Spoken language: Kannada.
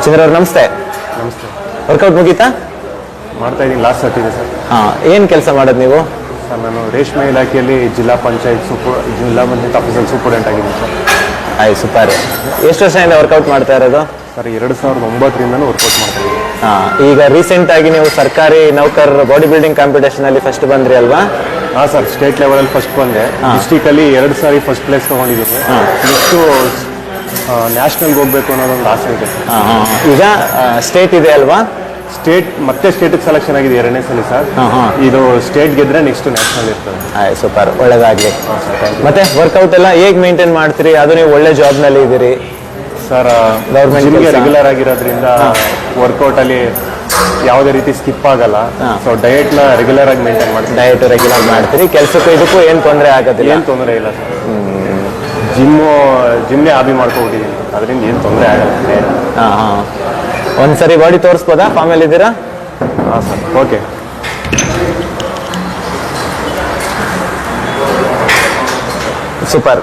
ಚಂದ್ರ ಅವ್ರು ನಮಸ್ತೆ. ನಮಸ್ತೆ. ವರ್ಕೌಟ್ ಮುಗೀತಾ? ಮಾಡ್ತಾ ಇದ್ದೀನಿ, ಲಾಸ್ಟ್ ಸರ್ಟ್ ಇದೆ ಸರ್. ಹಾಂ, ಏನು ಕೆಲಸ ಮಾಡೋದು ನೀವು? ಸರ್ ನಾನು ರೇಷ್ಮೆ ಇಲಾಖೆಯಲ್ಲಿ ಜಿಲ್ಲಾ ಪಂಚಾಯತ್ ಆಫೀಸಲ್ಲಿ ಸೂಪರ್ಡೆಂಟ್ ಆಗಿದ್ದೀನಿ ಸರ್. ಆಯ್ತು, ಸೂಪರ್. ಎಷ್ಟು ವರ್ಷದಿಂದ ವರ್ಕೌಟ್ ಮಾಡ್ತಾ ಇರೋದು? ಸರ್ 2009ರಿಂದನೂ ವರ್ಕೌಟ್ ಮಾಡ್ತಾ ಇದ್ದೀನಿ. ಹಾಂ, ಈಗ ರೀಸೆಂಟ್ ಆಗಿ ನೀವು ಸರ್ಕಾರಿ ನೌಕರರ ಬಾಡಿ ಬಿಲ್ಡಿಂಗ್ ಕಾಂಪಿಟೇಷನ್ ಅಲ್ಲಿ ಫಸ್ಟ್ ಬಂದ್ರಿ ಅಲ್ವಾ? ಹಾಂ ಸರ್, ಸ್ಟೇಟ್ ಲೆವೆಲಲ್ಲಿ ಫಸ್ಟ್ ಬಂದೆ. ಡಿಸ್ಟಿಕಲ್ಲಿ 2 ಸಾರಿ ಫಸ್ಟ್ ಪ್ಲೇಸ್ ತೊಗೊಂಡಿದ್ದೀನಿ. ನೆಕ್ಸ್ಟು ನ್ಯಾಷನಲ್ಗೆ ಹೋಗ್ಬೇಕು ಅನ್ನೋದೊಂದು ಆಸೆ ಇದೆ. ಈಗ ಸ್ಟೇಟ್ ಇದೆ ಅಲ್ವಾ? ಮತ್ತೆ ಸ್ಟೇಟಿಗೆ ಸೆಲೆಕ್ಷನ್ ಆಗಿದೆ 2ನೇ ಸಲ ಸರ್. ಇದು ಸ್ಟೇಟ್ ಗೆದ್ರೆ ನೆಕ್ಸ್ಟ್ ನ್ಯಾಷನಲ್ ಇರ್ತದೆ. ಆಯ್ತು, ಸೂಪರ್, ಒಳ್ಳೇದಾಗ್ಲಿ. ಮತ್ತೆ ವರ್ಕೌಟ್ ಎಲ್ಲ ಹೇಗೆ ಮೇಂಟೈನ್ ಮಾಡ್ತೀರಿ? ಅದು ನೀವು ಒಳ್ಳೆ ಜಾಬ್ನಲ್ಲಿ ಇದ್ದೀರಿ ಸರ್. ಗೌರ್ಮೆಂಟ್ಗೆ ರೆಗ್ಯುಲರ್ ಆಗಿರೋದ್ರಿಂದ ವರ್ಕೌಟಲ್ಲಿ ಯಾವುದೇ ರೀತಿ ಸ್ಕಿಪ್ ಆಗಲ್ಲ. ಸೊ ಡಯಟ್ನ ರೆಗ್ಯುಲರ್ ಆಗಿ ಮೇಂಟೈನ್ ಮಾಡ್ತೀವಿ. ಡಯಟ್ ರೆಗ್ಯುಲರ್ ಮಾಡ್ತೀರಿ, ಕೆಲಸಕ್ಕೂ ಇದಕ್ಕೂ ಏನು ತೊಂದರೆ ಆಗೋದಿಲ್ಲ? ಏನು ತೊಂದರೆ ಇಲ್ಲ ಸರ್. ಜಿಮ್ನೇ ಹಾಬಿ ಮಾಡ್ಕೊಬಿಟ್ಟಿದ್ದೀನಿ, ಅದರಿಂದ ಏನು ತೊಂದರೆ ಆಗಲ್ಲ. ಹಾಂ, ಒಂದ್ಸರಿ ಬಾಡಿ ತೋರಿಸ್ಬೋದಾ? ಫಾರ್ಮಲ್ಲಿ ಇದ್ದೀರಾ? ಹಾಂ ಸರ್, ಓಕೆ. ಸೂಪರ್.